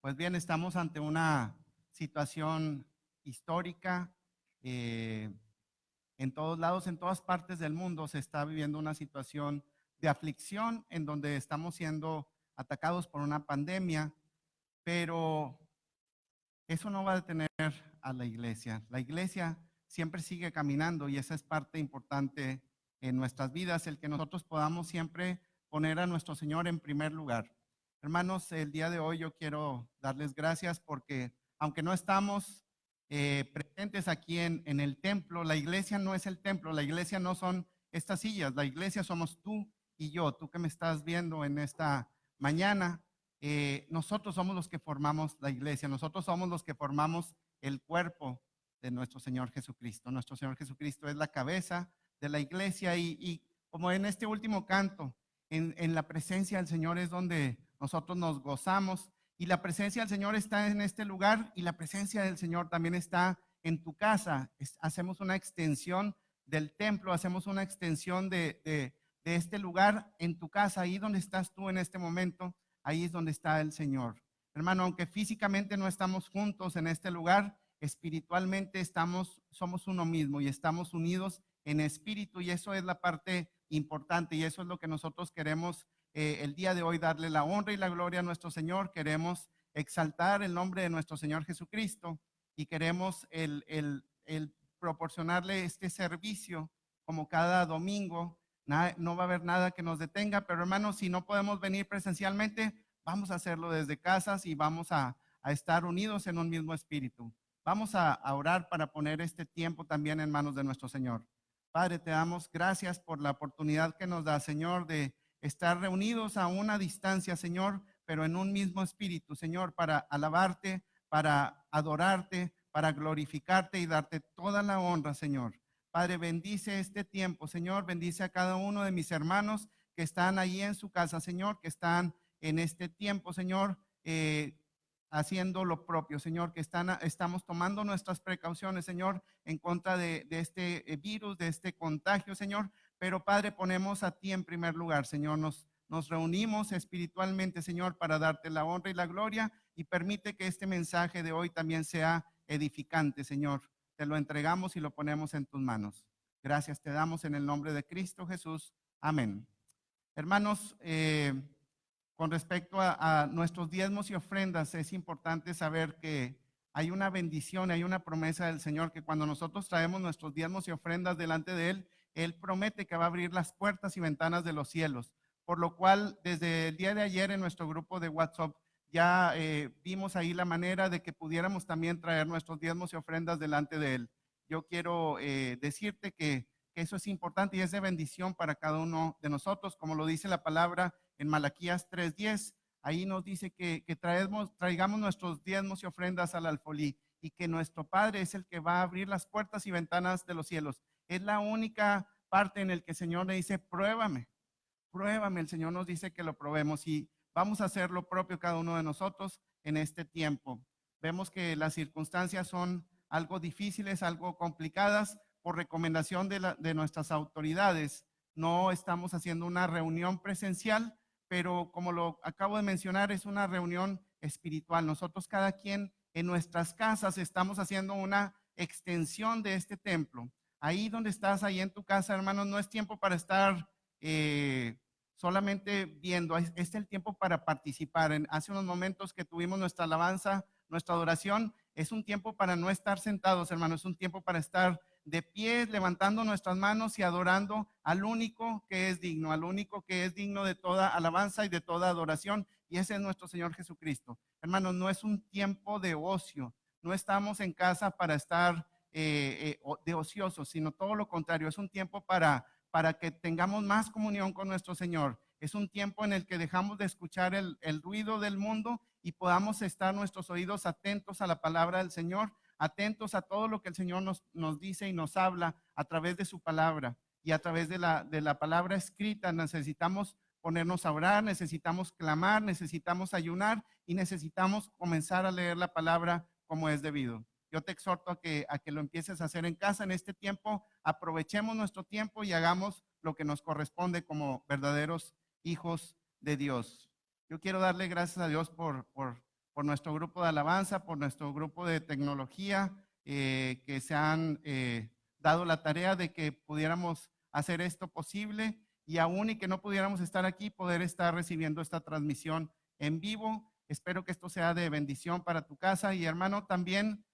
Pues bien, estamos ante una situación histórica. eh, en todos lados, en todas partes del mundo se está viviendo una situación de aflicción en donde estamos siendo atacados por una pandemia, pero eso no va a detener a la iglesia. La iglesia siempre sigue caminando y esa es parte importante en nuestras vidas, el que nosotros podamos siempre poner a nuestro Señor en primer lugar. Hermanos, el día de hoy yo quiero darles gracias porque aunque no estamos presentes aquí en el templo, la iglesia no es el templo, la iglesia no son estas sillas, la iglesia somos tú y yo, tú que me estás viendo en esta mañana. Nosotros somos los que formamos la iglesia, nosotros somos los que formamos el cuerpo de nuestro Señor Jesucristo. Nuestro Señor Jesucristo es la cabeza de la iglesia y como en este último canto, en la presencia del Señor es donde nosotros nos gozamos y la presencia del Señor está en este lugar y la presencia del Señor también está en tu casa. Hacemos una extensión del templo, hacemos una extensión de este lugar en tu casa, ahí donde estás tú en este momento. Ahí es donde está el Señor. Hermano, aunque físicamente no estamos juntos en este lugar, espiritualmente somos uno mismo y estamos unidos en espíritu y eso es la parte importante y eso es lo que nosotros queremos el día de hoy, darle la honra y la gloria a nuestro Señor. Queremos exaltar el nombre de nuestro Señor Jesucristo y queremos el proporcionarle este servicio como cada domingo. No va a haber nada que nos detenga, pero hermanos, si no podemos venir presencialmente, vamos a hacerlo desde casas y vamos a estar unidos en un mismo espíritu. Vamos a orar para poner este tiempo también en manos de nuestro Señor. Padre, te damos gracias por la oportunidad que nos da, Señor, de estar reunidos a una distancia, Señor, pero en un mismo espíritu, Señor, para alabarte, para adorarte, para glorificarte y darte toda la honra, Señor. Padre, bendice este tiempo, Señor, bendice a cada uno de mis hermanos que están allí en su casa, Señor, que están en este tiempo, Señor, haciendo lo propio, Señor, que estamos tomando nuestras precauciones, Señor, en contra de este virus, de este contagio, Señor, pero Padre, ponemos a ti en primer lugar, Señor, nos reunimos espiritualmente, Señor, para darte la honra y la gloria y permite que este mensaje de hoy también sea edificante, Señor. Te lo entregamos y lo ponemos en tus manos. Gracias te damos en el nombre de Cristo Jesús. Amén. Hermanos, con respecto a nuestros diezmos y ofrendas, es importante saber que hay una bendición, hay una promesa del Señor que cuando nosotros traemos nuestros diezmos y ofrendas delante de Él, Él promete que va a abrir las puertas y ventanas de los cielos. Por lo cual, desde el día de ayer en nuestro grupo de WhatsApp, ya vimos ahí la manera de que pudiéramos también traer nuestros diezmos y ofrendas delante de Él. Yo quiero decirte que eso es importante y es de bendición para cada uno de nosotros, como lo dice la palabra en Malaquías 3:10. Ahí nos dice que traigamos nuestros diezmos y ofrendas al alfolí y que nuestro Padre es el que va a abrir las puertas y ventanas de los cielos. Es la única parte en la que el Señor le dice, pruébame, pruébame. El Señor nos dice que lo probemos y vamos a hacer lo propio cada uno de nosotros en este tiempo. Vemos que las circunstancias son algo difíciles, algo complicadas. Por recomendación de nuestras autoridades, no estamos haciendo una reunión presencial, pero como lo acabo de mencionar, es una reunión espiritual. Nosotros cada quien en nuestras casas estamos haciendo una extensión de este templo. Ahí donde estás, ahí en tu casa, hermanos, no es tiempo para estar solamente viendo, es el tiempo para participar. Hace unos momentos que tuvimos nuestra alabanza, nuestra adoración, es un tiempo para no estar sentados, hermanos, es un tiempo para estar de pie, levantando nuestras manos y adorando al único que es digno, al único que es digno de toda alabanza y de toda adoración, y ese es nuestro Señor Jesucristo. Hermanos, no es un tiempo de ocio, no estamos en casa para estar de ociosos, sino todo lo contrario, es un tiempo para que tengamos más comunión con nuestro Señor. Es un tiempo en el que dejamos de escuchar el ruido del mundo y podamos estar nuestros oídos atentos a la palabra del Señor, atentos a todo lo que el Señor nos dice y nos habla a través de su palabra y a través de la palabra escrita. Necesitamos ponernos a orar, necesitamos clamar, necesitamos ayunar y necesitamos comenzar a leer la palabra como es debido. Yo te exhorto a que lo empieces a hacer en casa en este tiempo. Aprovechemos nuestro tiempo y hagamos lo que nos corresponde como verdaderos hijos de Dios. Yo quiero darle gracias a Dios por por nuestro grupo de alabanza, por nuestro grupo de tecnología, que se han dado la tarea de que pudiéramos hacer esto posible y aún y que no pudiéramos estar aquí, poder estar recibiendo esta transmisión en vivo. Espero que esto sea de bendición para tu casa y hermano, también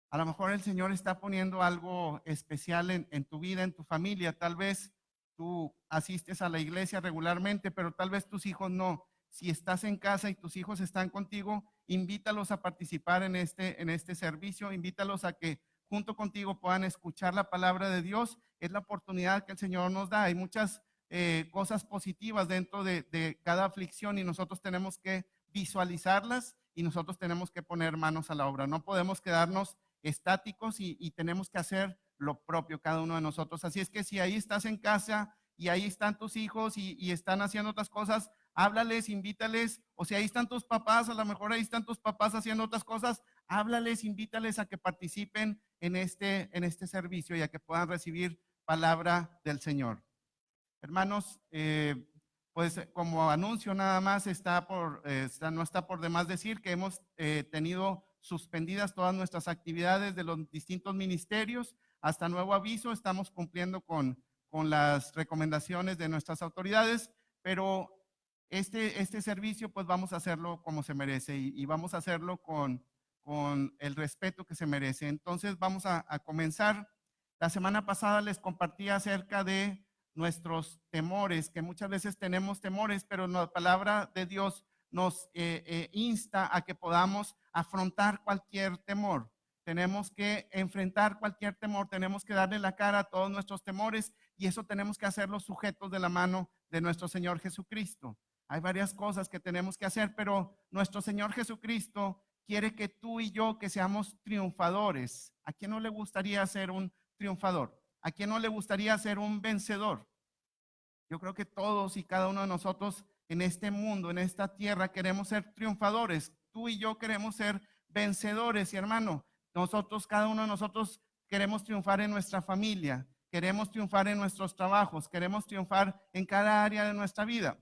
a lo mejor el Señor está poniendo algo especial en tu vida, en tu familia. Tal vez tú asistes a la iglesia regularmente, pero tal vez tus hijos no. Si estás en casa y tus hijos están contigo, invítalos a participar en este servicio, invítalos a que junto contigo puedan escuchar la palabra de Dios. Es la oportunidad que el Señor nos da. Hay muchas cosas positivas dentro de cada aflicción y nosotros tenemos que visualizarlas y nosotros tenemos que poner manos a la obra. No podemos quedarnos estáticos y tenemos que hacer lo propio cada uno de nosotros. Así es que si ahí estás en casa y ahí están tus hijos y están haciendo otras cosas, háblales, invítales, o si ahí están tus papás, a lo mejor ahí están tus papás haciendo otras cosas, háblales, invítales a que participen en este servicio y a que puedan recibir palabra del Señor. Hermanos, pues como anuncio nada más no está por demás decir que hemos tenido suspendidas todas nuestras actividades de los distintos ministerios. Hasta nuevo aviso, estamos cumpliendo con las recomendaciones de nuestras autoridades, pero este servicio pues vamos a hacerlo como se merece y vamos a hacerlo con el respeto que se merece. Entonces vamos a comenzar. La semana pasada les compartí acerca de nuestros temores, que muchas veces tenemos temores, pero la palabra de Dios nos insta a que podamos afrontar cualquier temor. Tenemos que enfrentar cualquier temor, tenemos que darle la cara a todos nuestros temores y eso tenemos que hacerlo sujetos de la mano de nuestro Señor Jesucristo. Hay varias cosas que tenemos que hacer, pero nuestro Señor Jesucristo quiere que tú y yo que seamos triunfadores. ¿A quién no le gustaría ser un triunfador? ¿A quién no le gustaría ser un vencedor? Yo creo que todos y cada uno de nosotros en este mundo, en esta tierra, queremos ser triunfadores. Tú y yo queremos ser vencedores. Y hermano, nosotros, cada uno de nosotros queremos triunfar en nuestra familia, queremos triunfar en nuestros trabajos, queremos triunfar en cada área de nuestra vida.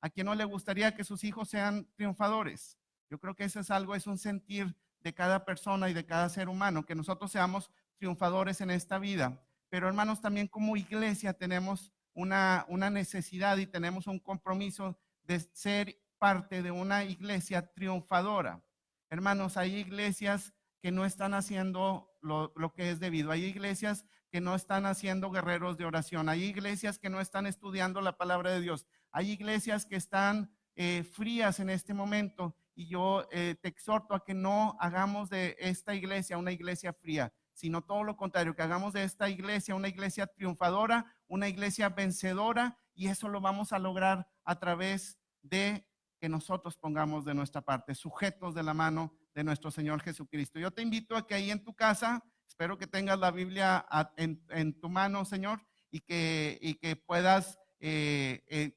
¿A quién no le gustaría que sus hijos sean triunfadores? Yo creo que eso es algo, es un sentir de cada persona y de cada ser humano, que nosotros seamos triunfadores en esta vida. Pero hermanos, también como iglesia tenemos una necesidad y tenemos un compromiso de ser parte de una iglesia triunfadora. Hermanos, hay iglesias que no están haciendo lo que es debido. Hay iglesias que no están haciendo guerreros de oración. Hay iglesias que no están estudiando la palabra de Dios. Hay iglesias que están frías en este momento y yo te exhorto a que no hagamos de esta iglesia una iglesia fría, sino todo lo contrario, que hagamos de esta iglesia una iglesia triunfadora, una iglesia vencedora, y eso lo vamos a lograr a través de que nosotros pongamos de nuestra parte, sujetos de la mano de nuestro Señor Jesucristo. Yo te invito a que ahí en tu casa, espero que tengas la Biblia en tu mano, Señor, y que puedas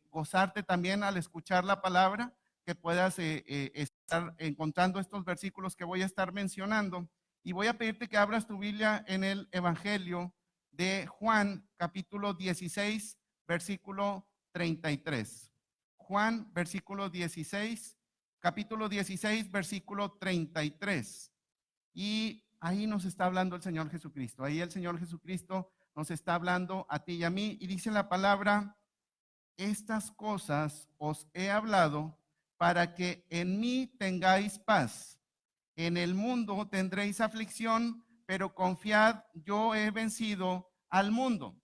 gozarte también al escuchar la palabra, que puedas estar encontrando estos versículos que voy a estar mencionando. Y voy a pedirte que abras tu Biblia en el Evangelio de Juan, capítulo 16, versículo 33. Juan, versículo 16, capítulo 16, versículo 33. Y ahí nos está hablando el Señor Jesucristo. Ahí el Señor Jesucristo nos está hablando a ti y a mí. Y dice la palabra: estas cosas os he hablado para que en mí tengáis paz. En el mundo tendréis aflicción, pero confiad, yo he vencido al mundo.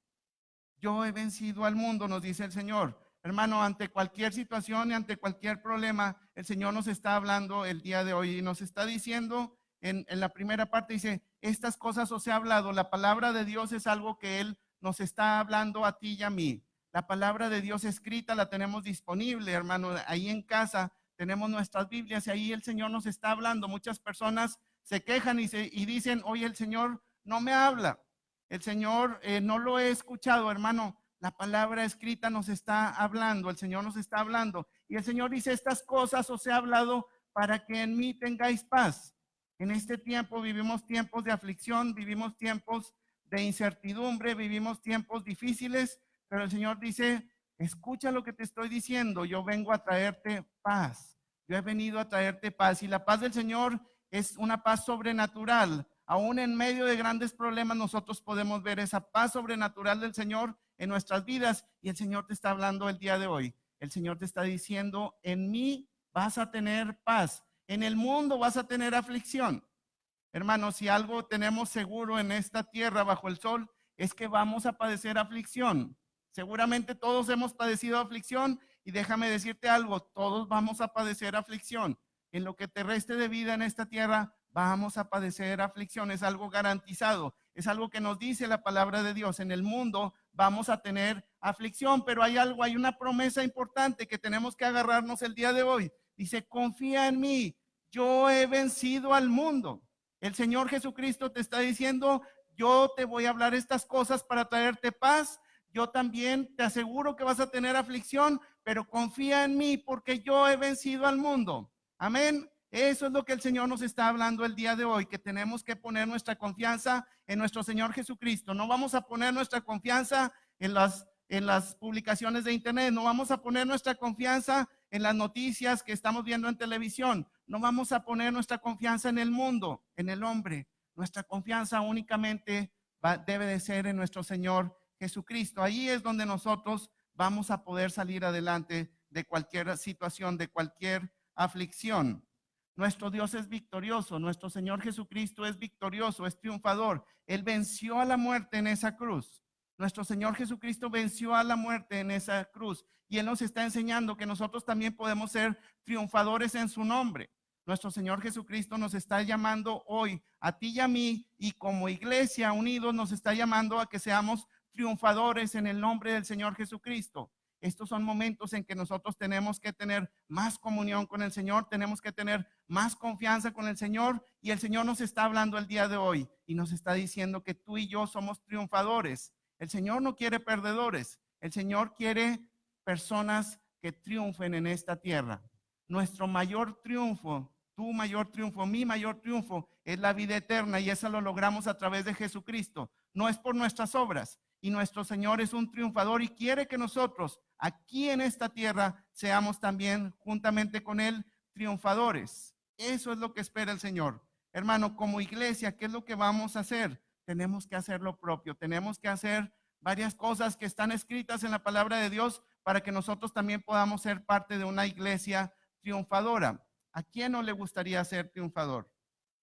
Yo he vencido al mundo, nos dice el Señor. Hermano, ante cualquier situación y ante cualquier problema, el Señor nos está hablando el día de hoy y nos está diciendo en la primera parte, dice, estas cosas os he hablado. La palabra de Dios es algo que Él nos está hablando a ti y a mí. La palabra de Dios escrita la tenemos disponible, hermano, ahí en casa. Tenemos nuestras Biblias y ahí el Señor nos está hablando. Muchas personas se quejan y dicen, oye, el Señor no me habla. El Señor no lo he escuchado, hermano. La palabra escrita nos está hablando, el Señor nos está hablando. Y el Señor dice, estas cosas os he hablado para que en mí tengáis paz. En este tiempo vivimos tiempos de aflicción, vivimos tiempos de incertidumbre, vivimos tiempos difíciles, pero el Señor dice, escucha lo que te estoy diciendo, yo vengo a traerte paz. Yo he venido a traerte paz. Y la paz del Señor es una paz sobrenatural. Aún en medio de grandes problemas, nosotros podemos ver esa paz sobrenatural del Señor en nuestras vidas. Y el Señor te está hablando el día de hoy. El Señor te está diciendo, en mí vas a tener paz. En el mundo vas a tener aflicción. Hermanos, si algo tenemos seguro en esta tierra bajo el sol, es que vamos a padecer aflicción. Seguramente todos hemos padecido aflicción y déjame decirte algo, todos vamos a padecer aflicción. En lo que te reste de vida en esta tierra, vamos a padecer aflicción. Es algo garantizado, es algo que nos dice la palabra de Dios. En el mundo vamos a tener aflicción, pero hay algo, hay una promesa importante que tenemos que agarrarnos el día de hoy. Dice, confía en mí, yo he vencido al mundo. El Señor Jesucristo te está diciendo, yo te voy a hablar estas cosas para traerte paz. Yo también te aseguro que vas a tener aflicción, pero confía en mí porque yo he vencido al mundo. Amén. Eso es lo que el Señor nos está hablando el día de hoy, que tenemos que poner nuestra confianza en nuestro Señor Jesucristo. No vamos a poner nuestra confianza en las publicaciones de internet, no vamos a poner nuestra confianza en las noticias que estamos viendo en televisión, no vamos a poner nuestra confianza en el mundo, en el hombre. Nuestra confianza únicamente debe de ser en nuestro Señor Jesucristo. Ahí es donde nosotros vamos a poder salir adelante de cualquier situación, de cualquier aflicción. Nuestro Dios es victorioso, nuestro Señor Jesucristo es victorioso, es triunfador. Él venció a la muerte en esa cruz. Nuestro Señor Jesucristo venció a la muerte en esa cruz y Él nos está enseñando que nosotros también podemos ser triunfadores en su nombre. Nuestro Señor Jesucristo nos está llamando hoy a ti y a mí, y como iglesia unidos nos está llamando a que seamos triunfadores en el nombre del Señor Jesucristo. Estos son momentos en que nosotros tenemos que tener más comunión con el Señor, tenemos que tener más confianza con el Señor, y el Señor nos está hablando el día de hoy y nos está diciendo que tú y yo somos triunfadores. El Señor no quiere perdedores, el Señor quiere personas que triunfen en esta tierra. Nuestro mayor triunfo, tu mayor triunfo, mi mayor triunfo es la vida eterna, y eso lo logramos a través de Jesucristo. No es por nuestras obras, y nuestro Señor es un triunfador y quiere que nosotros aquí en esta tierra seamos también juntamente con Él triunfadores. Eso es lo que espera el Señor. Hermano, como iglesia, ¿qué es lo que vamos a hacer? Tenemos que hacer lo propio, tenemos que hacer varias cosas que están escritas en la palabra de Dios para que nosotros también podamos ser parte de una iglesia triunfadora. ¿A quién no le gustaría ser triunfador?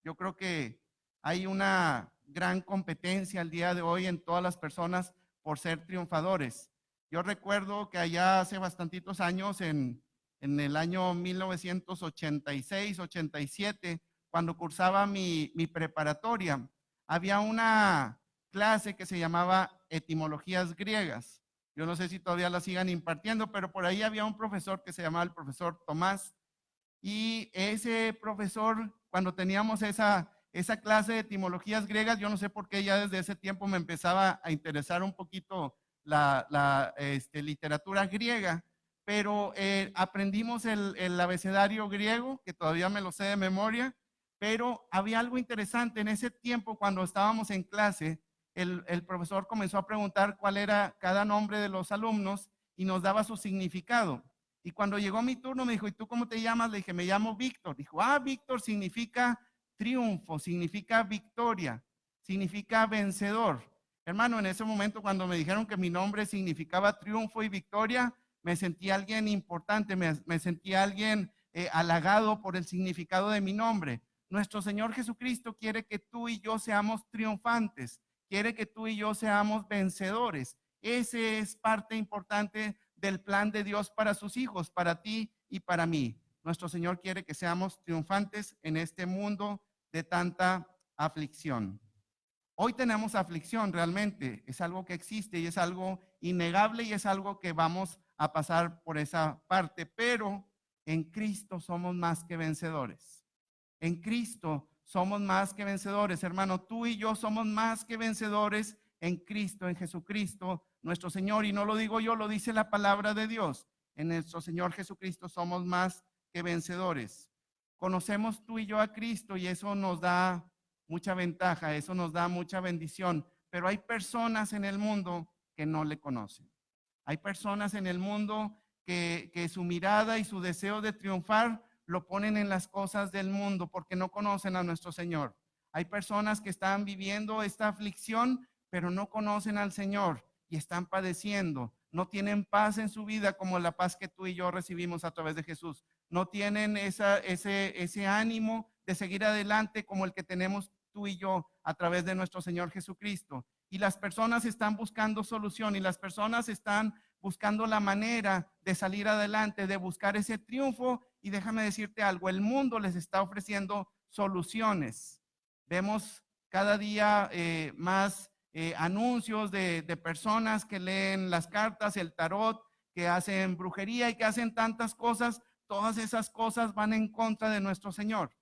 Yo creo que hay una gran competencia el día de hoy en todas las personas por ser triunfadores. Yo recuerdo que allá hace bastantitos años, en el año 1986, 87, cuando cursaba mi preparatoria, había una clase que se llamaba etimologías griegas. Yo no sé si todavía la sigan impartiendo, pero por ahí había un profesor que se llamaba el profesor Tomás. Y ese profesor, cuando teníamos esa clase de etimologías griegas, yo no sé por qué ya desde ese tiempo me empezaba a interesar un poquito la literatura griega, pero aprendimos el abecedario griego, que todavía me lo sé de memoria, pero había algo interesante en ese tiempo cuando estábamos en clase. El profesor comenzó a preguntar cuál era cada nombre de los alumnos y nos daba su significado. Y cuando llegó mi turno me dijo, ¿y tú cómo te llamas? Le dije, me llamo Víctor. Dijo, Víctor significa triunfo, significa victoria, significa vencedor. Hermano, en ese momento cuando me dijeron que mi nombre significaba triunfo y victoria, me sentí alguien importante, me sentí alguien halagado por el significado de mi nombre. Nuestro Señor Jesucristo quiere que tú y yo seamos triunfantes, quiere que tú y yo seamos vencedores. Ese es parte importante del plan de Dios para sus hijos, para ti y para mí. Nuestro Señor quiere que seamos triunfantes en este mundo de tanta aflicción. Hoy tenemos aflicción, realmente es algo que existe y es algo innegable y es algo que vamos a pasar por esa parte, pero en Cristo somos más que vencedores. En Cristo somos más que vencedores, hermano. Tú y yo somos más que vencedores en Cristo, en Jesucristo, nuestro Señor. Y no lo digo yo, lo dice la palabra de Dios. En nuestro Señor Jesucristo somos más que vencedores. Conocemos tú y yo a Cristo y eso nos da mucha ventaja, eso nos da mucha bendición. Pero hay personas en el mundo que no le conocen. Hay personas en el mundo que su mirada y su deseo de triunfar lo ponen en las cosas del mundo porque no conocen a nuestro Señor. Hay personas que están viviendo esta aflicción, pero no conocen al Señor y están padeciendo. No tienen paz en su vida como la paz que tú y yo recibimos a través de Jesús. No tienen ese ánimo de seguir adelante como el que tenemos tú y yo a través de nuestro Señor Jesucristo. Y las personas están buscando solución y las personas están buscando la manera de salir adelante, de buscar ese triunfo. Y déjame decirte algo, el mundo les está ofreciendo soluciones. Vemos cada día más anuncios de personas que leen las cartas, el tarot, que hacen brujería y que hacen tantas cosas. Todas esas cosas van en contra de nuestro Señor.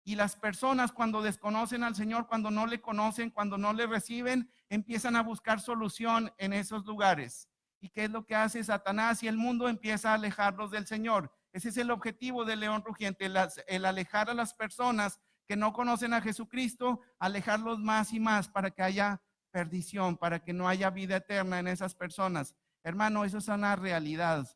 Y las personas cuando desconocen al Señor, cuando no le conocen, cuando no le reciben, empiezan a buscar solución en esos lugares. ¿Y qué es lo que hace Satanás? Y el mundo empieza a alejarlos del Señor. Ese es el objetivo del león rugiente, el alejar a las personas que no conocen a Jesucristo, alejarlos más y más para que haya perdición, para que no haya vida eterna en esas personas. Hermano, eso es una realidad.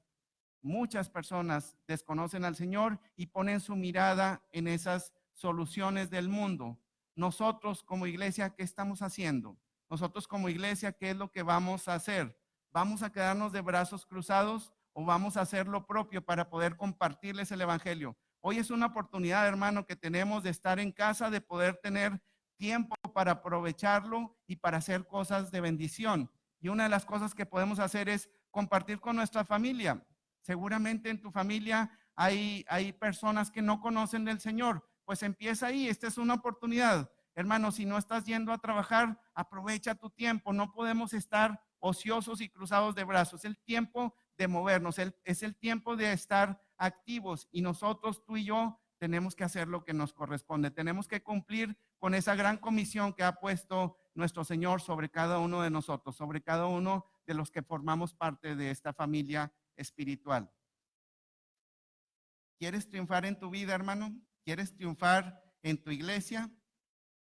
Muchas personas desconocen al Señor y ponen su mirada en esas soluciones del mundo. Nosotros como iglesia, ¿qué estamos haciendo? Nosotros como iglesia, ¿qué es lo que vamos a hacer? ¿Vamos a quedarnos de brazos cruzados o vamos a hacer lo propio para poder compartirles el evangelio? Hoy es una oportunidad, hermano, que tenemos de estar en casa, de poder tener tiempo para aprovecharlo y para hacer cosas de bendición. Y una de las cosas que podemos hacer es compartir con nuestra familia. Seguramente en tu familia hay personas que no conocen del Señor. Pues empieza ahí, esta es una oportunidad. Hermano, si no estás yendo a trabajar, aprovecha tu tiempo. No podemos estar ociosos y cruzados de brazos. Es el tiempo de movernos, es el tiempo de estar activos y nosotros, tú y yo, tenemos que hacer lo que nos corresponde. Tenemos que cumplir con esa gran comisión que ha puesto nuestro Señor sobre cada uno de nosotros, sobre cada uno de los que formamos parte de esta familia espiritual. ¿Quieres triunfar en tu vida, hermano? ¿Quieres triunfar en tu iglesia?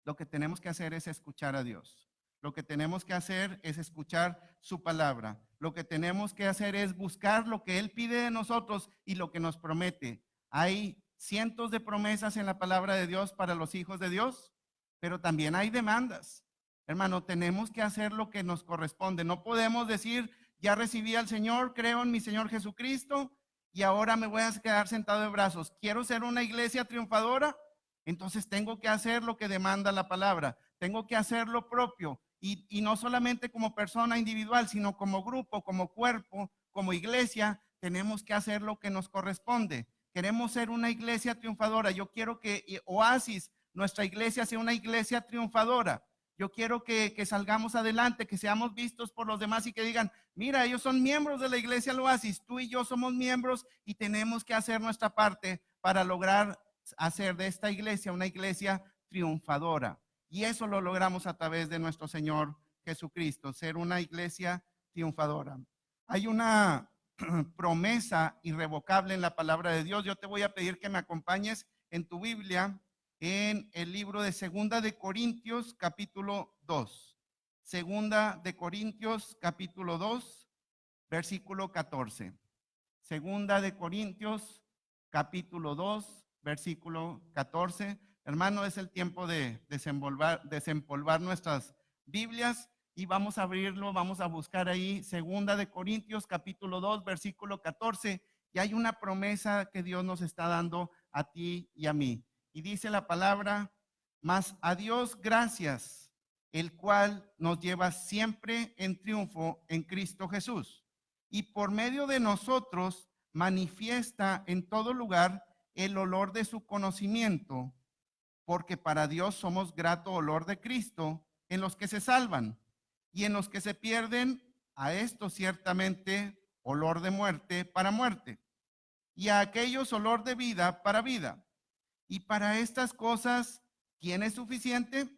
Lo que tenemos que hacer es escuchar a Dios. Lo que tenemos que hacer es escuchar su palabra. Lo que tenemos que hacer es buscar lo que Él pide de nosotros y lo que nos promete. Hay cientos de promesas en la palabra de Dios para los hijos de Dios, pero también hay demandas. Hermano, tenemos que hacer lo que nos corresponde. No podemos decir, ya recibí al Señor, creo en mi Señor Jesucristo y ahora me voy a quedar sentado de brazos. Quiero ser una iglesia triunfadora. Entonces tengo que hacer lo que demanda la palabra, tengo que hacer lo propio y no solamente como persona individual, sino como grupo, como cuerpo, como iglesia, tenemos que hacer lo que nos corresponde. Queremos ser una iglesia triunfadora. Yo quiero que Oasis, nuestra iglesia, sea una iglesia triunfadora. Yo quiero que salgamos adelante, que seamos vistos por los demás y que digan, mira, ellos son miembros de la iglesia Oasis, tú y yo somos miembros y tenemos que hacer nuestra parte para lograr hacer de esta iglesia una iglesia triunfadora. Y eso lo logramos a través de nuestro Señor Jesucristo, ser una iglesia triunfadora. Hay una promesa irrevocable en la palabra de Dios. Yo te voy a pedir que me acompañes en tu Biblia en el libro de Segunda de Corintios, capítulo 2. Segunda de Corintios, capítulo 2, versículo 14. Segunda de Corintios, capítulo 2, versículo 14. Hermano, es el tiempo de desempolvar nuestras Biblias y vamos a abrirlo, vamos a buscar ahí Segunda de Corintios, capítulo 2, versículo 14. Y hay una promesa que Dios nos está dando a ti y a mí. Y dice la palabra, mas a Dios gracias, el cual nos lleva siempre en triunfo en Cristo Jesús. Y por medio de nosotros manifiesta en todo lugar el olor de su conocimiento, porque para Dios somos grato olor de Cristo en los que se salvan y en los que se pierden, a esto ciertamente olor de muerte para muerte, y a aquellos olor de vida para vida. Y para estas cosas, ¿quién es suficiente?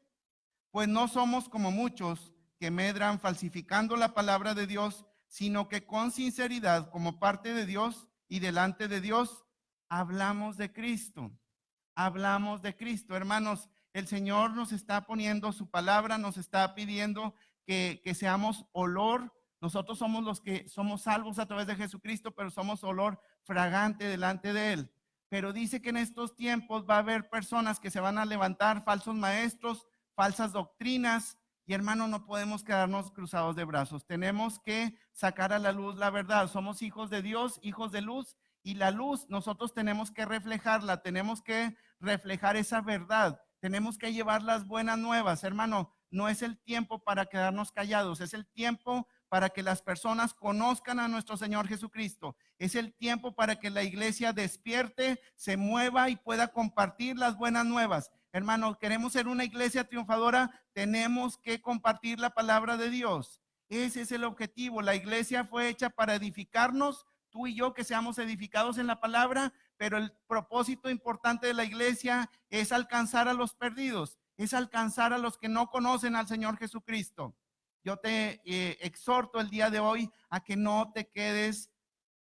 Pues no somos como muchos que medran falsificando la palabra de Dios, sino que con sinceridad, como parte de Dios y delante de Dios, hablamos de Cristo. Hablamos de Cristo. Hermanos, el Señor nos está poniendo su palabra, nos está pidiendo que seamos olor. Nosotros somos los que somos salvos a través de Jesucristo, pero somos olor fragante delante de Él. pero dice que en estos tiempos va a haber personas que se van a levantar, falsos maestros, falsas doctrinas, y hermano, no podemos quedarnos cruzados de brazos. Tenemos que sacar a la luz la verdad. Somos hijos de Dios, hijos de luz, y la luz nosotros tenemos que reflejarla, tenemos que reflejar esa verdad, tenemos que llevar las buenas nuevas, hermano. No es el tiempo para quedarnos callados, es el tiempo para que las personas conozcan a nuestro Señor Jesucristo. Es el tiempo para que la iglesia despierte, se mueva y pueda compartir las buenas nuevas. Hermano, queremos ser una iglesia triunfadora, tenemos que compartir la palabra de Dios. Ese es el objetivo. La iglesia fue hecha para edificarnos, tú y yo, que seamos edificados en la palabra, pero el propósito importante de la iglesia es alcanzar a los perdidos, es alcanzar a los que no conocen al Señor Jesucristo. Yo te exhorto el día de hoy a que no te quedes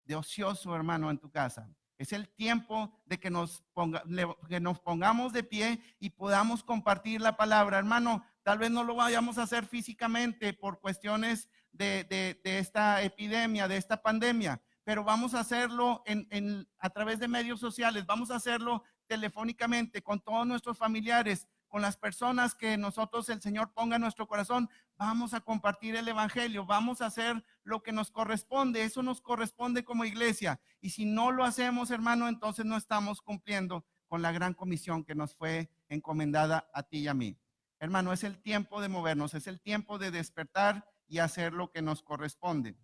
de ocioso, hermano, en tu casa. Es el tiempo de que nos pongamos de pie y podamos compartir la palabra. Hermano, tal vez no lo vayamos a hacer físicamente por cuestiones de esta epidemia, de esta pandemia, pero vamos a hacerlo a través de medios sociales, vamos a hacerlo telefónicamente con todos nuestros familiares, con las personas que nosotros, el Señor, ponga en nuestro corazón. Vamos a compartir el evangelio, vamos a hacer lo que nos corresponde, eso nos corresponde como iglesia. Y si no lo hacemos, hermano, entonces no estamos cumpliendo con la gran comisión que nos fue encomendada a ti y a mí. Hermano, es el tiempo de movernos, es el tiempo de despertar y hacer lo que nos corresponde.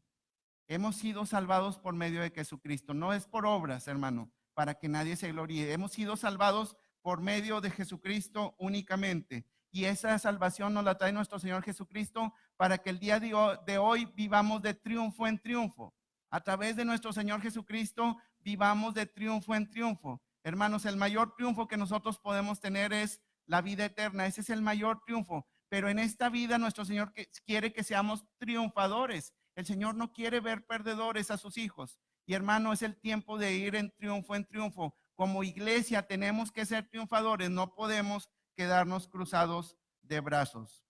Hemos sido salvados por medio de Jesucristo, no es por obras, hermano, para que nadie se gloríe. Hemos sido salvados por medio de Jesucristo únicamente. Y esa salvación nos la trae nuestro Señor Jesucristo para que el día de hoy vivamos de triunfo en triunfo. A través de nuestro Señor Jesucristo vivamos de triunfo en triunfo. Hermanos, el mayor triunfo que nosotros podemos tener es la vida eterna. Ese es el mayor triunfo. Pero en esta vida nuestro Señor quiere que seamos triunfadores. El Señor no quiere ver perdedores a sus hijos. Y hermano, es el tiempo de ir en triunfo en triunfo. Como iglesia tenemos que ser triunfadores, no podemos quedarnos cruzados de brazos.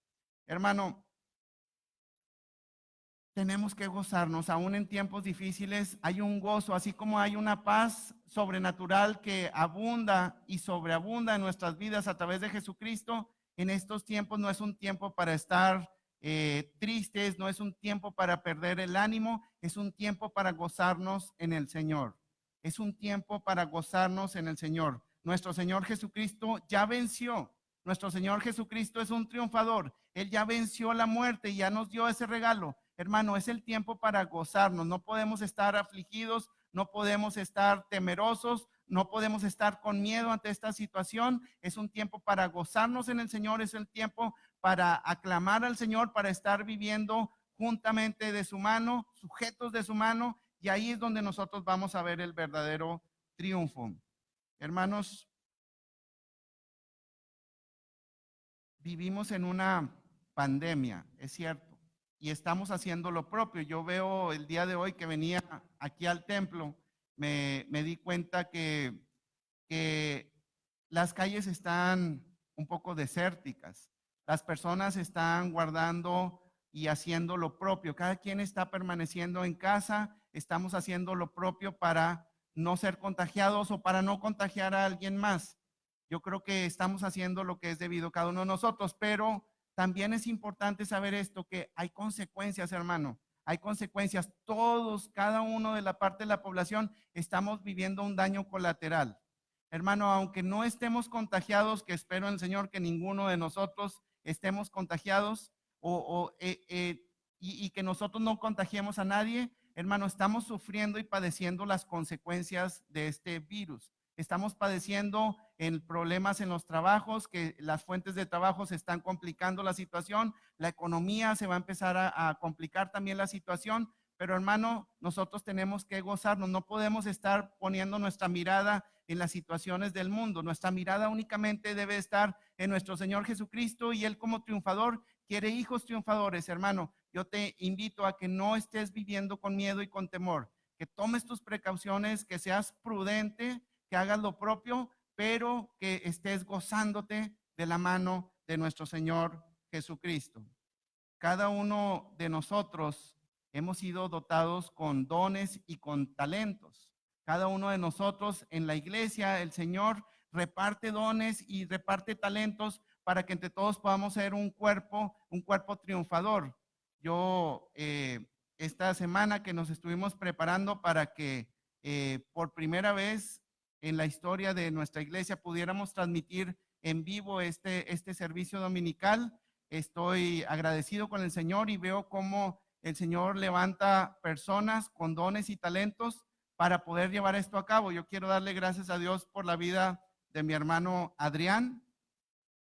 Hermano, tenemos que gozarnos, aún en tiempos difíciles hay un gozo, así como hay una paz sobrenatural que abunda y sobreabunda en nuestras vidas a través de Jesucristo. En estos tiempos no es un tiempo para estar tristes, no es un tiempo para perder el ánimo, es un tiempo para gozarnos en el Señor. Es un tiempo para gozarnos en el Señor. Nuestro Señor Jesucristo ya venció. Nuestro Señor Jesucristo es un triunfador. Él ya venció la muerte y ya nos dio ese regalo. Hermano, es el tiempo para gozarnos. No podemos estar afligidos, no podemos estar temerosos, no podemos estar con miedo ante esta situación. Es un tiempo para gozarnos en el Señor, es el tiempo para aclamar al Señor, para estar viviendo juntamente de su mano, sujetos de su mano, y ahí es donde nosotros vamos a ver el verdadero triunfo. Hermanos, vivimos en una pandemia, es cierto, y estamos haciendo lo propio. Yo veo el día de hoy que venía aquí al templo, me di cuenta que las calles están un poco desérticas. Las personas están guardando y haciendo lo propio. Cada quien está permaneciendo en casa. Estamos haciendo lo propio para no ser contagiados o para no contagiar a alguien más. Yo creo que estamos haciendo lo que es debido cada uno de nosotros, pero también es importante saber esto, que hay consecuencias, hermano. Hay consecuencias. Todos, cada uno de la parte de la población, estamos viviendo un daño colateral. Hermano, aunque no estemos contagiados, que espero en el Señor que ninguno de nosotros estemos contagiados y que nosotros no contagiemos a nadie, hermano, estamos sufriendo y padeciendo las consecuencias de este virus. Estamos padeciendo en problemas en los trabajos, que las fuentes de trabajo se están complicando la situación, la economía se va a empezar a complicar también la situación, pero hermano, nosotros tenemos que gozarnos, no podemos estar poniendo nuestra mirada en las situaciones del mundo. Nuestra mirada únicamente debe estar en nuestro Señor Jesucristo, y Él como triunfador quiere hijos triunfadores. Hermano, yo te invito a que no estés viviendo con miedo y con temor, que tomes tus precauciones, que seas prudente, que hagas lo propio, pero que estés gozándote de la mano de nuestro Señor Jesucristo. Cada uno de nosotros hemos sido dotados con dones y con talentos. Cada uno de nosotros en la iglesia, el Señor reparte dones y reparte talentos para que entre todos podamos ser un cuerpo triunfador. Yo esta semana que nos estuvimos preparando para que por primera vez en la historia de nuestra iglesia pudiéramos transmitir en vivo este servicio dominical, estoy agradecido con el Señor y veo cómo el Señor levanta personas con dones y talentos para poder llevar esto a cabo. Yo quiero darle gracias a Dios por la vida de mi hermano Adrián.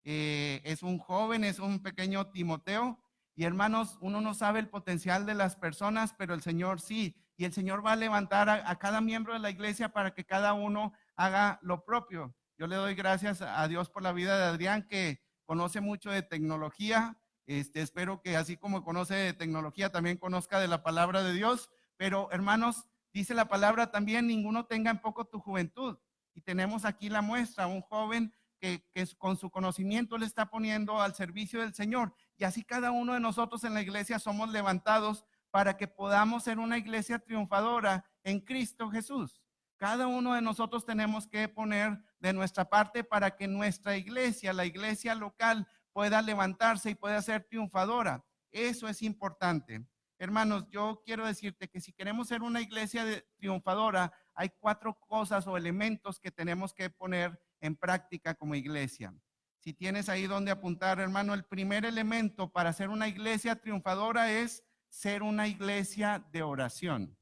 Es un joven, es un pequeño Timoteo. Y hermanos, uno no sabe el potencial de las personas, pero el Señor sí. Y el Señor va a levantar a cada miembro de la iglesia para que cada uno haga lo propio. Yo le doy gracias a Dios por la vida de Adrián, que conoce mucho de tecnología. Espero que así como conoce de tecnología, también conozca de la palabra de Dios. Pero hermanos, dice la palabra también, ninguno tenga en poco tu juventud. Y tenemos aquí la muestra, un joven que con su conocimiento le está poniendo al servicio del Señor. Y así cada uno de nosotros en la iglesia somos levantados para que podamos ser una iglesia triunfadora en Cristo Jesús. Cada uno de nosotros tenemos que poner de nuestra parte para que nuestra iglesia, la iglesia local, pueda levantarse y pueda ser triunfadora. Eso es importante. Hermanos, yo quiero decirte que si queremos ser una iglesia triunfadora, hay 4 cosas o elementos que tenemos que poner en práctica como iglesia. Si tienes ahí donde apuntar, hermano, el primer elemento para ser una iglesia triunfadora es ser una iglesia de oración.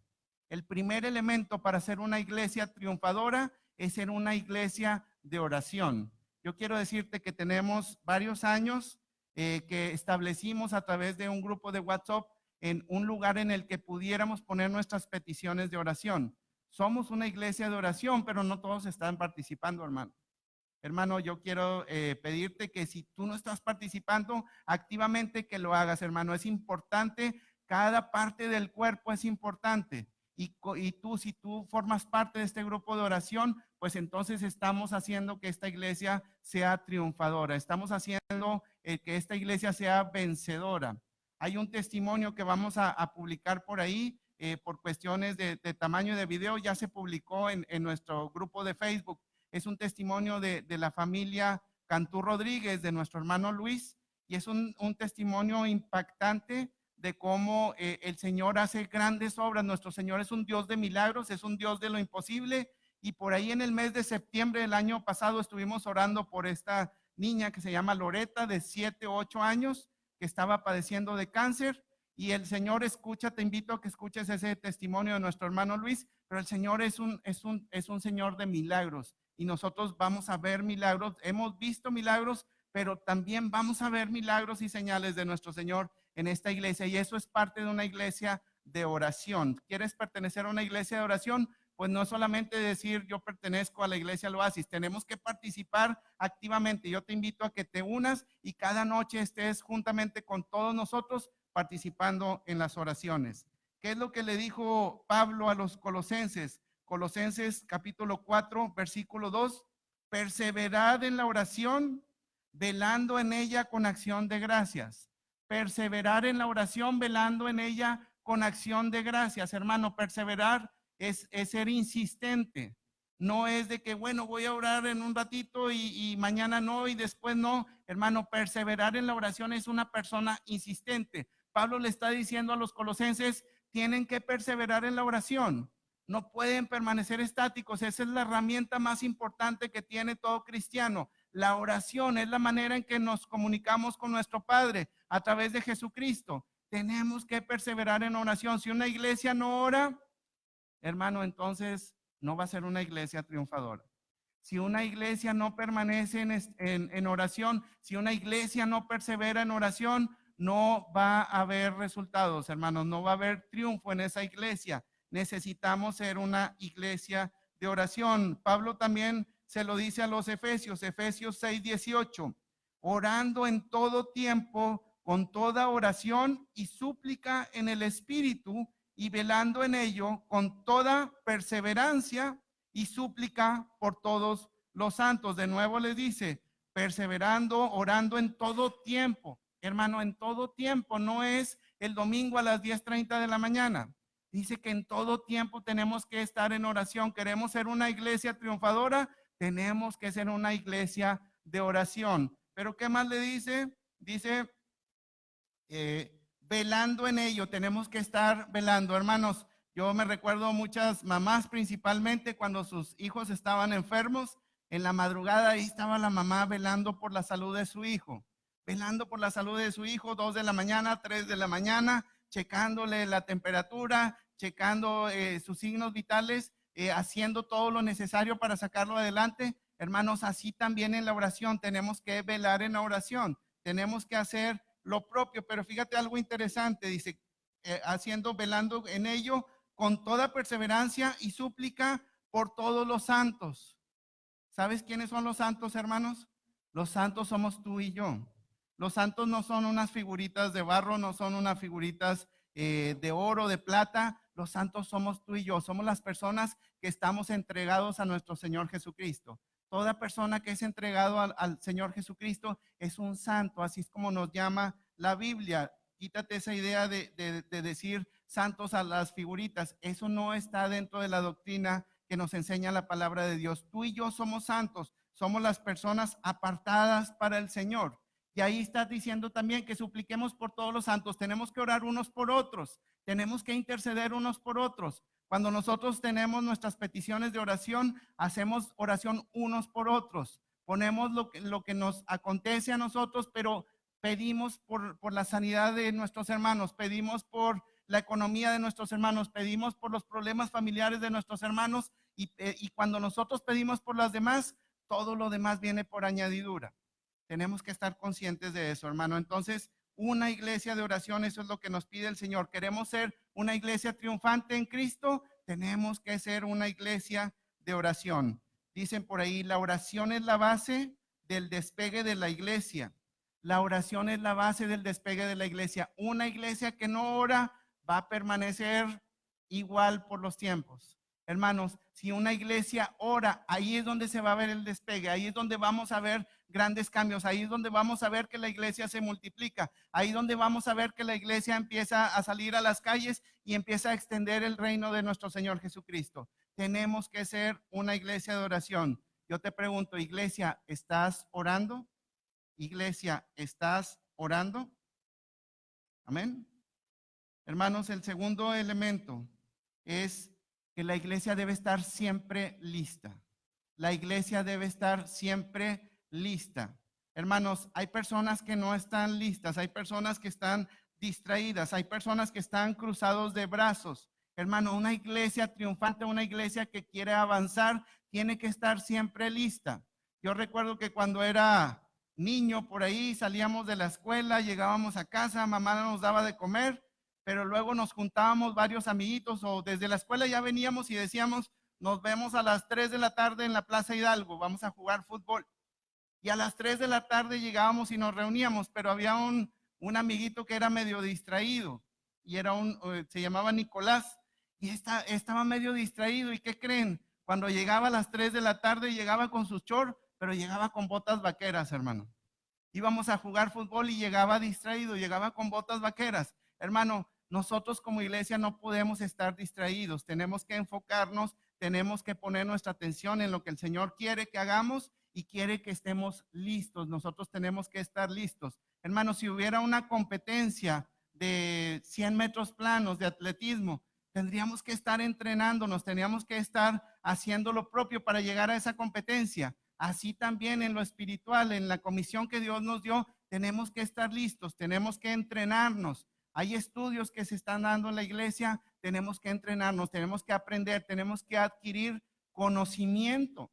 El primer elemento para ser una iglesia triunfadora es ser una iglesia de oración. Yo quiero decirte que tenemos varios años que establecimos a través de un grupo de WhatsApp en un lugar en el que pudiéramos poner nuestras peticiones de oración. Somos una iglesia de oración, pero no todos están participando, hermano. Hermano, yo quiero pedirte que si tú no estás participando activamente, que lo hagas, hermano. Es importante, cada parte del cuerpo es importante. Y tú, si tú formas parte de este grupo de oración, pues entonces estamos haciendo que esta iglesia sea triunfadora. Estamos haciendo que esta iglesia sea vencedora. Hay un testimonio que vamos a publicar por ahí, por cuestiones de tamaño de video, ya se publicó en nuestro grupo de Facebook. Es un testimonio de la familia Cantú Rodríguez, de nuestro hermano Luis, y es un testimonio impactante de cómo el Señor hace grandes obras. Nuestro Señor es un Dios de milagros, es un Dios de lo imposible, y por ahí en el mes de septiembre del año pasado estuvimos orando por esta niña que se llama Loreta, de 7 o 8 años, que estaba padeciendo de cáncer, y el Señor escucha, te invito a que escuches ese testimonio de nuestro hermano Luis, pero el Señor es un Señor de milagros, y nosotros vamos a ver milagros, hemos visto milagros, pero también vamos a ver milagros y señales de nuestro Señor en esta iglesia, y eso es parte de una iglesia de oración. ¿Quieres pertenecer a una iglesia de oración? Pues no solamente decir yo pertenezco a la iglesia Oasis, tenemos que participar activamente. Yo te invito a que te unas y cada noche estés juntamente con todos nosotros participando en las oraciones. ¿Qué es lo que le dijo Pablo a los colosenses? Colosenses capítulo 4, versículo 2, perseverad en la oración, velando en ella con acción de gracias. Perseverar en la oración, velando en ella con acción de gracias. Hermano, perseverar es ser insistente. No es de que, bueno, voy a orar en un ratito y mañana no y después no. Hermano, perseverar en la oración es una persona insistente. Pablo le está diciendo a los colosenses, tienen que perseverar en la oración. No pueden permanecer estáticos. Esa es la herramienta más importante que tiene todo cristiano. La oración es la manera en que nos comunicamos con nuestro Padre a través de Jesucristo. Tenemos que perseverar en oración. Si una iglesia no ora, hermano, entonces no va a ser una iglesia triunfadora. Si una iglesia no permanece en oración, si una iglesia no persevera en oración, no va a haber resultados, hermanos, no va a haber triunfo en esa iglesia. Necesitamos ser una iglesia de oración. Pablo también se lo dice a los Efesios, Efesios 6:18, orando en todo tiempo, con toda oración y súplica en el Espíritu, y velando en ello con toda perseverancia y súplica por todos los santos. De nuevo les dice, perseverando, orando en todo tiempo. Hermano, en todo tiempo, no es el domingo a las 10:30 de la mañana. Dice que en todo tiempo tenemos que estar en oración. Queremos ser una iglesia triunfadora, tenemos que ser una iglesia de oración. Pero ¿qué más le dice? Dice, velando en ello, tenemos que estar velando. Hermanos, yo me recuerdo muchas mamás, principalmente cuando sus hijos estaban enfermos, en la madrugada ahí estaba la mamá velando por la salud de su hijo, velando por la salud de su hijo, 2 de la mañana, 3 de la mañana, checándole la temperatura, checando sus signos vitales, haciendo todo lo necesario para sacarlo adelante. Hermanos, así también en la oración tenemos que velar en la oración, tenemos que hacer lo propio, pero fíjate algo interesante, dice, velando en ello con toda perseverancia y súplica por todos los santos. ¿Sabes quiénes son los santos, hermanos? Los santos somos tú y yo. Los santos no son unas figuritas de barro, no son unas figuritas de oro, de plata. Los santos somos tú y yo. Somos las personas que estamos entregados a nuestro Señor Jesucristo. Toda persona que es entregado al Señor Jesucristo es un santo, así es como nos llama la Biblia. Quítate esa idea de decir santos a las figuritas. Eso no está dentro de la doctrina que nos enseña la palabra de Dios. Tú y yo somos santos, somos las personas apartadas para el Señor. Y ahí está diciendo también que supliquemos por todos los santos. Tenemos que orar unos por otros, tenemos que interceder unos por otros. Cuando nosotros tenemos nuestras peticiones de oración, hacemos oración unos por otros. Ponemos lo que nos acontece a nosotros, pero pedimos por la sanidad de nuestros hermanos, pedimos por la economía de nuestros hermanos, pedimos por los problemas familiares de nuestros hermanos y cuando nosotros pedimos por las demás, todo lo demás viene por añadidura. Tenemos que estar conscientes de eso, hermano. Entonces, una iglesia de oración, eso es lo que nos pide el Señor. Queremos ser una iglesia triunfante en Cristo, tenemos que ser una iglesia de oración. Dicen por ahí, la oración es la base del despegue de la iglesia. La oración es la base del despegue de la iglesia. Una iglesia que no ora va a permanecer igual por los tiempos. Hermanos, si una iglesia ora, ahí es donde se va a ver el despegue, ahí es donde vamos a ver grandes cambios, ahí es donde vamos a ver que la iglesia se multiplica, ahí es donde vamos a ver que la iglesia empieza a salir a las calles y empieza a extender el reino de nuestro Señor Jesucristo. Tenemos que ser una iglesia de oración. Yo te pregunto, iglesia, ¿estás orando? Iglesia, ¿estás orando? Amén. Hermanos, el segundo elemento es que la iglesia debe estar siempre lista. La iglesia debe estar siempre lista. Hermanos, hay personas que no están listas, hay personas que están distraídas, hay personas que están cruzados de brazos. Hermano, una iglesia triunfante, una iglesia que quiere avanzar, tiene que estar siempre lista. Yo recuerdo que cuando era niño por ahí salíamos de la escuela, llegábamos a casa, mamá nos daba de comer, pero luego nos juntábamos varios amiguitos o desde la escuela ya veníamos y decíamos, nos vemos a las 3 de la tarde en la Plaza Hidalgo, vamos a jugar fútbol. Y a las 3 de la tarde llegábamos y nos reuníamos, pero había un amiguito que era medio distraído y se llamaba Nicolás y estaba medio distraído. ¿Y qué creen? Cuando llegaba a las 3 de la tarde llegaba con sus shorts, pero llegaba con botas vaqueras, hermano. Íbamos a jugar fútbol y llegaba distraído, llegaba con botas vaqueras. Hermano, nosotros como iglesia no podemos estar distraídos, tenemos que enfocarnos, tenemos que poner nuestra atención en lo que el Señor quiere que hagamos y quiere que estemos listos. Nosotros tenemos que estar listos. Hermano, si hubiera una competencia de 100 metros planos de atletismo, tendríamos que estar entrenándonos, tendríamos que estar haciendo lo propio para llegar a esa competencia. Así también en lo espiritual, en la comisión que Dios nos dio, tenemos que estar listos, tenemos que entrenarnos. Hay estudios que se están dando en la iglesia, tenemos que entrenarnos, tenemos que aprender, tenemos que adquirir conocimiento.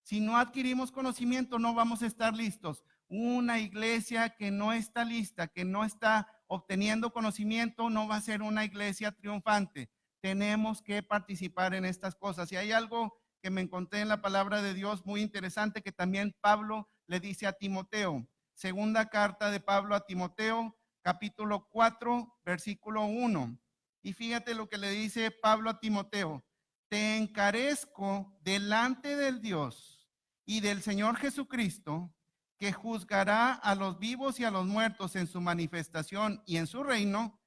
Si no adquirimos conocimiento, no vamos a estar listos. Una iglesia que no está lista, que no está obteniendo conocimiento, no va a ser una iglesia triunfante. Tenemos que participar en estas cosas. Y hay algo que me encontré en la palabra de Dios muy interesante que también Pablo le dice a Timoteo. Segunda carta de Pablo a Timoteo, capítulo 4, versículo 1. Y fíjate lo que le dice Pablo a Timoteo. Te encarezco delante del Dios y del Señor Jesucristo, que juzgará a los vivos y a los muertos en su manifestación y en su reino,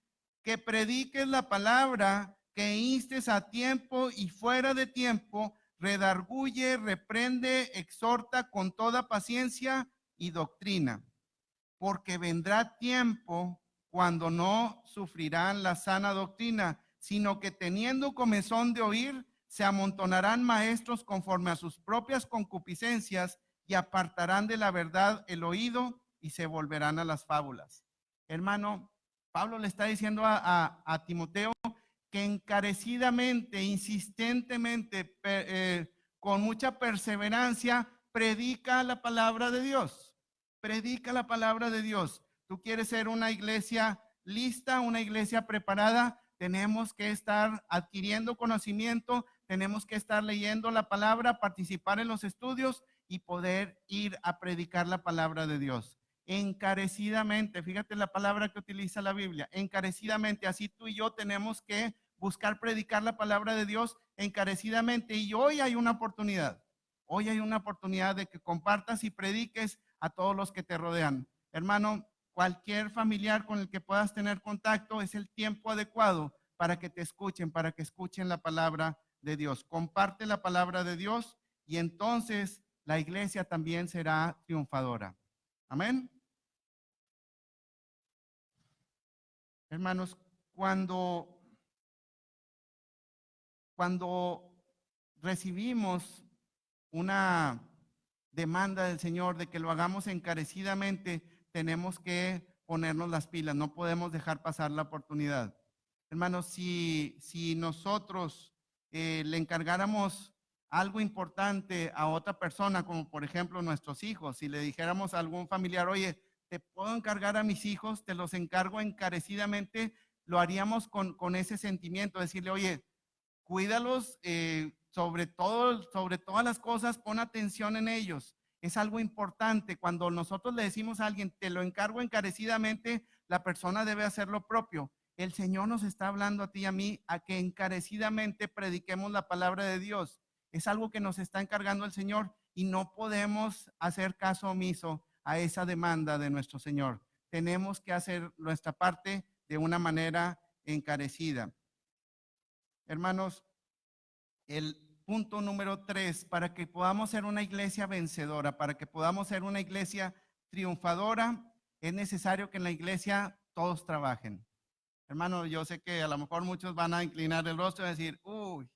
que prediques la palabra, que que instes a tiempo y fuera de tiempo, redarguye, reprende, exhorta con toda paciencia y doctrina. Porque vendrá tiempo cuando no sufrirán la sana doctrina, sino que teniendo comezón de oír, se amontonarán maestros conforme a sus propias concupiscencias y apartarán de la verdad el oído y se volverán a las fábulas. Hermano, Pablo le está diciendo a Timoteo que encarecidamente, insistentemente, con mucha perseverancia, predica la palabra de Dios. Predica la palabra de Dios. Tú quieres ser una iglesia lista, una iglesia preparada, tenemos que estar adquiriendo conocimiento, tenemos que estar leyendo la palabra, participar en los estudios y poder ir a predicar la palabra de Dios. Encarecidamente, fíjate la palabra que utiliza la Biblia, encarecidamente, así tú y yo tenemos que buscar predicar la palabra de Dios encarecidamente. Y hoy hay una oportunidad. Hoy hay una oportunidad de que compartas y prediques a todos los que te rodean. Hermano, cualquier familiar con el que puedas tener contacto, es el tiempo adecuado para que te escuchen, para que escuchen la palabra de Dios. Comparte la palabra de Dios y entonces la iglesia también será triunfadora. Amén. Hermanos, cuando recibimos una demanda del Señor de que lo hagamos encarecidamente, tenemos que ponernos las pilas, no podemos dejar pasar la oportunidad. Hermanos, si nosotros le encargáramos algo importante a otra persona, como por ejemplo nuestros hijos, si le dijéramos a algún familiar, oye, te puedo encargar a mis hijos, te los encargo encarecidamente, lo haríamos con ese sentimiento, decirle, oye, cuídalos, sobre todas las cosas, pon atención en ellos. Es algo importante. Cuando nosotros le decimos a alguien, te lo encargo encarecidamente, la persona debe hacer lo propio. El Señor nos está hablando a ti y a mí a que encarecidamente prediquemos la palabra de Dios. Es algo que nos está encargando el Señor y no podemos hacer caso omiso a esa demanda de nuestro Señor. Tenemos que hacer nuestra parte de una manera encarecida. Hermanos, el punto número 3, para que podamos ser una iglesia vencedora, para que podamos ser una iglesia triunfadora, es necesario que en la iglesia todos trabajen. Hermano, yo sé que a lo mejor muchos van a inclinar el rostro y decir, uy,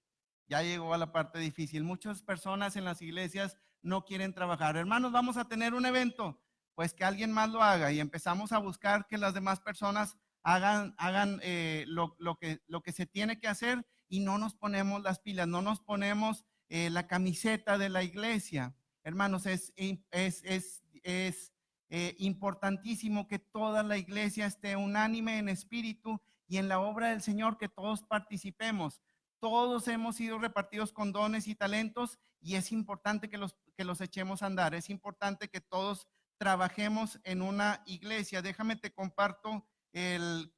ya llegó a la parte difícil. Muchas personas en las iglesias no quieren trabajar. Hermanos, vamos a tener un evento, pues que alguien más lo haga y empezamos a buscar que las demás personas hagan lo que se tiene que hacer y no nos ponemos las pilas, no nos ponemos la camiseta de la iglesia. Hermanos, es importantísimo que toda la iglesia esté unánime en espíritu y en la obra del Señor, que todos participemos. Todos hemos sido repartidos con dones y talentos y es importante que los echemos a andar. Es importante que todos trabajemos en una iglesia. Déjame te comparto el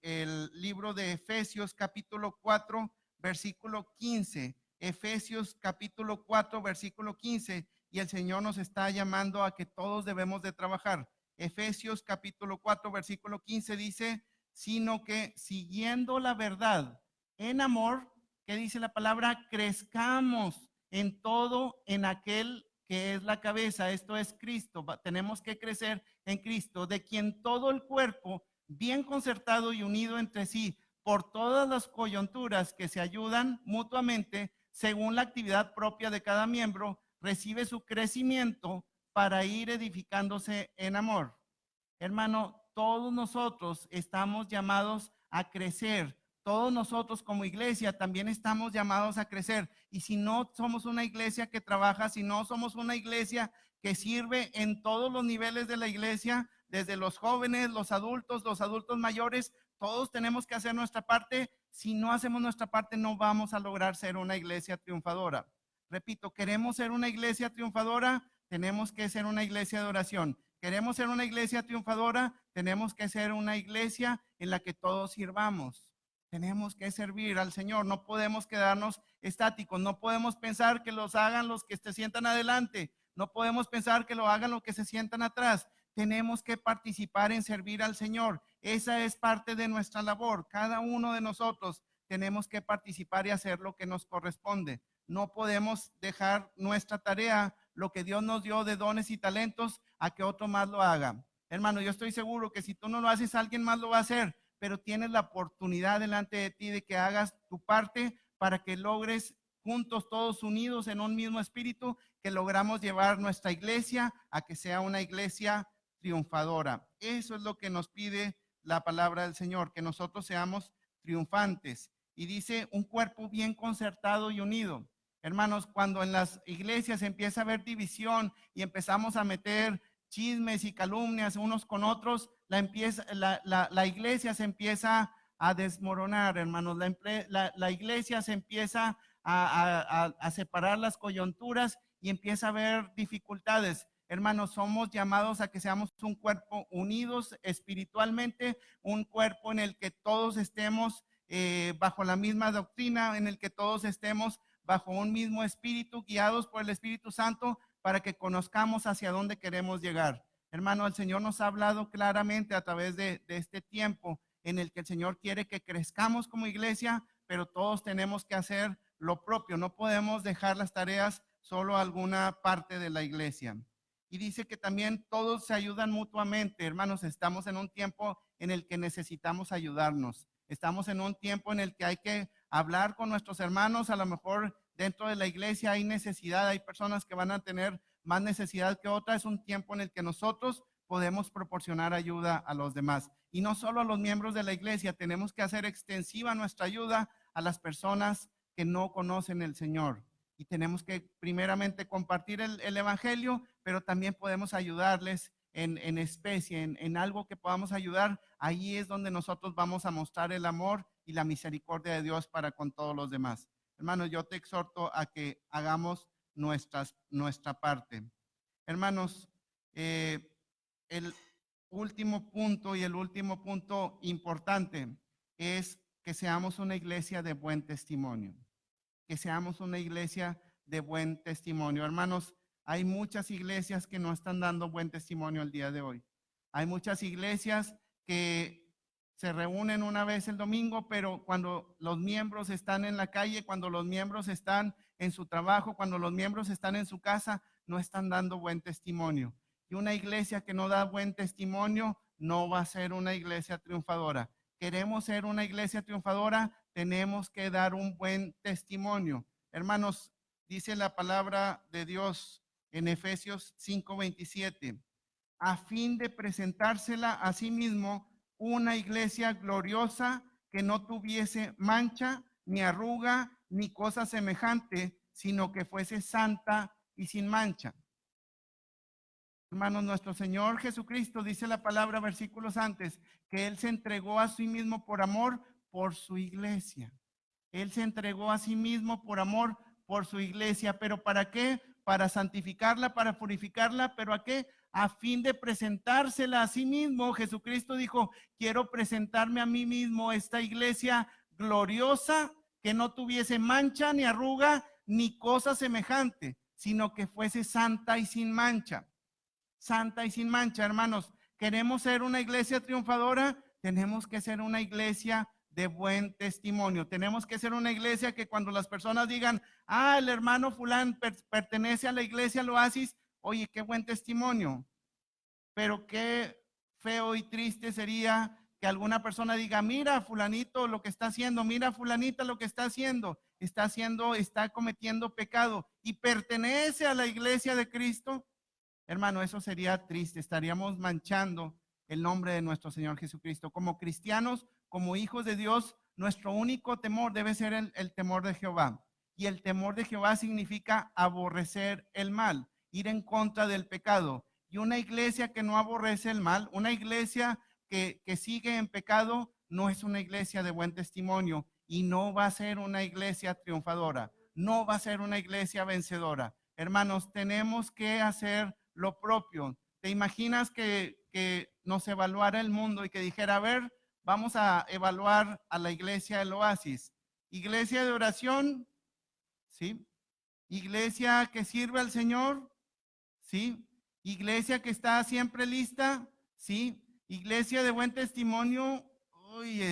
libro de Efesios capítulo 4, versículo 15. Efesios capítulo 4, versículo 15. Y el Señor nos está llamando a que todos debemos de trabajar. Efesios capítulo 4, versículo 15 dice, sino que siguiendo la verdad en amor, ¿qué dice la palabra? Crezcamos en todo en aquel que es la cabeza, esto es Cristo. Tenemos que crecer en Cristo, de quien todo el cuerpo, bien concertado y unido entre sí, por todas las coyunturas que se ayudan mutuamente, según la actividad propia de cada miembro, recibe su crecimiento para ir edificándose en amor. Hermano, todos nosotros estamos llamados a crecer. Todos nosotros como iglesia también estamos llamados a crecer. Y si no somos una iglesia que trabaja, si no somos una iglesia que sirve en todos los niveles de la iglesia, desde los jóvenes, los adultos mayores, todos tenemos que hacer nuestra parte. Si no hacemos nuestra parte, no vamos a lograr ser una iglesia triunfadora. Repito, queremos ser una iglesia triunfadora, tenemos que ser una iglesia de oración. Queremos ser una iglesia triunfadora, tenemos que ser una iglesia en la que todos sirvamos. Tenemos que servir al Señor, no podemos quedarnos estáticos, no podemos pensar que los hagan los que se sientan adelante, no podemos pensar que lo hagan los que se sientan atrás. Tenemos que participar en servir al Señor. Esa es parte de nuestra labor. Cada uno de nosotros tenemos que participar y hacer lo que nos corresponde. No podemos dejar nuestra tarea, lo que Dios nos dio de dones y talentos, a que otro más lo haga. Hermano, yo estoy seguro que si tú no lo haces, alguien más lo va a hacer, pero tienes la oportunidad delante de ti de que hagas tu parte para que logres juntos, todos unidos en un mismo espíritu, que logramos llevar nuestra iglesia a que sea una iglesia triunfadora. Eso es lo que nos pide la palabra del Señor, que nosotros seamos triunfantes. Y dice, un cuerpo bien concertado y unido. Hermanos, cuando en las iglesias empieza a haber división y empezamos a meter chismes y calumnias unos con otros, la iglesia se empieza a desmoronar, hermanos. La iglesia se empieza a separar las coyunturas y empieza a haber dificultades. Hermanos, somos llamados a que seamos un cuerpo unidos espiritualmente, un cuerpo en el que todos estemos bajo la misma doctrina, en el que todos estemos bajo un mismo espíritu, guiados por el Espíritu Santo, para que conozcamos hacia dónde queremos llegar. Hermano, el Señor nos ha hablado claramente a través de este tiempo en el que el Señor quiere que crezcamos como iglesia, pero todos tenemos que hacer lo propio. No podemos dejar las tareas solo a alguna parte de la iglesia. Y dice que también todos se ayudan mutuamente. Hermanos, estamos en un tiempo en el que necesitamos ayudarnos. Estamos en un tiempo en el que hay que hablar con nuestros hermanos. A lo mejor dentro de la iglesia hay necesidad, hay personas que van a tener más necesidad que otras. Es un tiempo en el que nosotros podemos proporcionar ayuda a los demás. Y no solo a los miembros de la iglesia, tenemos que hacer extensiva nuestra ayuda a las personas que no conocen el Señor. Y tenemos que primeramente compartir el evangelio, pero también podemos ayudarles en especie, en algo que podamos ayudar. Ahí es donde nosotros vamos a mostrar el amor y la misericordia de Dios para con todos los demás. Hermanos, yo te exhorto a que hagamos nuestra parte. Hermanos, el último punto y el último punto importante es que seamos una iglesia de buen testimonio. Que seamos una iglesia de buen testimonio. Hermanos, hay muchas iglesias que no están dando buen testimonio el día de hoy. Hay muchas iglesias que se reúnen una vez el domingo, pero cuando los miembros están en la calle, cuando los miembros están en su trabajo, cuando los miembros están en su casa, no están dando buen testimonio. Y una iglesia que no da buen testimonio no va a ser una iglesia triunfadora. Queremos ser una iglesia triunfadora, tenemos que dar un buen testimonio. Hermanos, dice la palabra de Dios en Efesios 5:27, a fin de presentársela a sí mismo una iglesia gloriosa que no tuviese mancha, ni arruga, ni cosa semejante, sino que fuese santa y sin mancha. Hermanos, nuestro Señor Jesucristo, dice la palabra versículos antes, que Él se entregó a sí mismo por amor por su iglesia. Él se entregó a sí mismo por amor por su iglesia. ¿Pero para qué? Para santificarla, para purificarla. ¿Pero a qué? A fin de presentársela a sí mismo. Jesucristo dijo, quiero presentarme a mí mismo esta iglesia gloriosa, que no tuviese mancha, ni arruga, ni cosa semejante, sino que fuese santa y sin mancha. Santa y sin mancha, hermanos. ¿Queremos ser una iglesia triunfadora? Tenemos que ser una iglesia de buen testimonio. Tenemos que ser una iglesia que cuando las personas digan, el hermano fulán pertenece a la iglesia al Oasis, oye, qué buen testimonio. Pero qué feo y triste sería que alguna persona diga, mira fulanito lo que está haciendo, mira fulanita lo que está cometiendo pecado y pertenece a la iglesia de Cristo. Hermano, eso sería triste, estaríamos manchando el nombre de nuestro Señor Jesucristo. Como cristianos, como hijos de Dios, nuestro único temor debe ser el temor de Jehová. Y el temor de Jehová significa aborrecer el mal, ir en contra del pecado. Y una iglesia que no aborrece el mal, una iglesia que sigue en pecado, no es una iglesia de buen testimonio y no va a ser una iglesia triunfadora, no va a ser una iglesia vencedora. Hermanos, tenemos que hacer lo propio. ¿Te imaginas que nos evaluara el mundo y que dijera, a ver, vamos a evaluar a la iglesia del Oasis? Iglesia de oración, ¿sí? Iglesia que sirve al Señor, ¿sí? Iglesia que está siempre lista, ¿sí? Iglesia de buen testimonio, uy,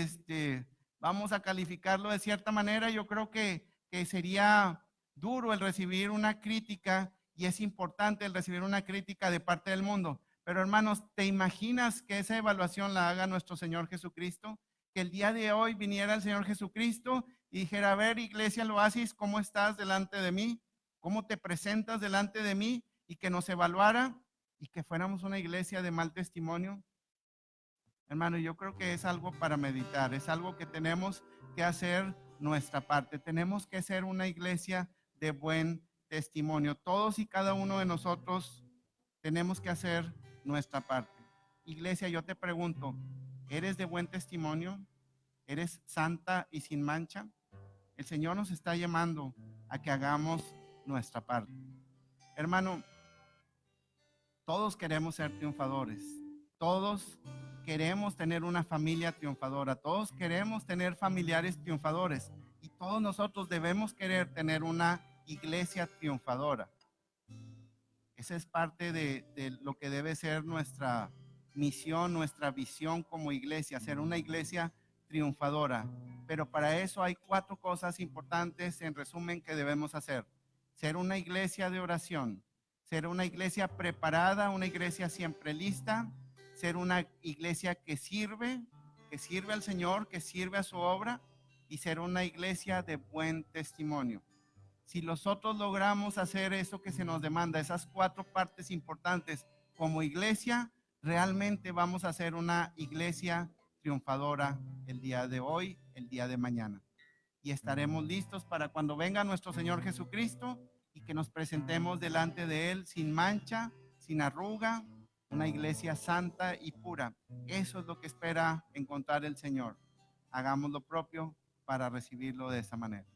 vamos a calificarlo de cierta manera. Yo creo que sería duro el recibir una crítica y es importante el recibir una crítica de parte del mundo. Pero hermanos, ¿te imaginas que esa evaluación la haga nuestro Señor Jesucristo? Que el día de hoy viniera el Señor Jesucristo y dijera, a ver, Iglesia Oasis, ¿cómo estás delante de mí? ¿Cómo te presentas delante de mí? Y que nos evaluara y que fuéramos una iglesia de mal testimonio. Hermano, yo creo que es algo para meditar, es algo que tenemos que hacer nuestra parte. Tenemos que ser una iglesia de buen testimonio. Todos y cada uno de nosotros tenemos que hacer nuestra parte. Iglesia, yo te pregunto, ¿eres de buen testimonio? ¿Eres santa y sin mancha? El Señor nos está llamando a que hagamos nuestra parte. Hermano, todos queremos ser triunfadores. Todos queremos tener una familia triunfadora. Todos queremos tener familiares triunfadores. Y todos nosotros debemos querer tener una iglesia triunfadora. Esa es parte de lo que debe ser nuestra misión, nuestra visión como iglesia, ser una iglesia triunfadora. Pero para eso hay 4 cosas importantes en resumen que debemos hacer. Ser una iglesia de oración, ser una iglesia preparada, una iglesia siempre lista, ser una iglesia que sirve al Señor, que sirve a su obra y ser una iglesia de buen testimonio. Si nosotros logramos hacer eso que se nos demanda, esas 4 partes importantes como iglesia, realmente vamos a ser una iglesia triunfadora el día de hoy, el día de mañana. Y estaremos listos para cuando venga nuestro Señor Jesucristo y que nos presentemos delante de Él sin mancha, sin arruga, una iglesia santa y pura. Eso es lo que espera encontrar el Señor. Hagamos lo propio para recibirlo de esa manera.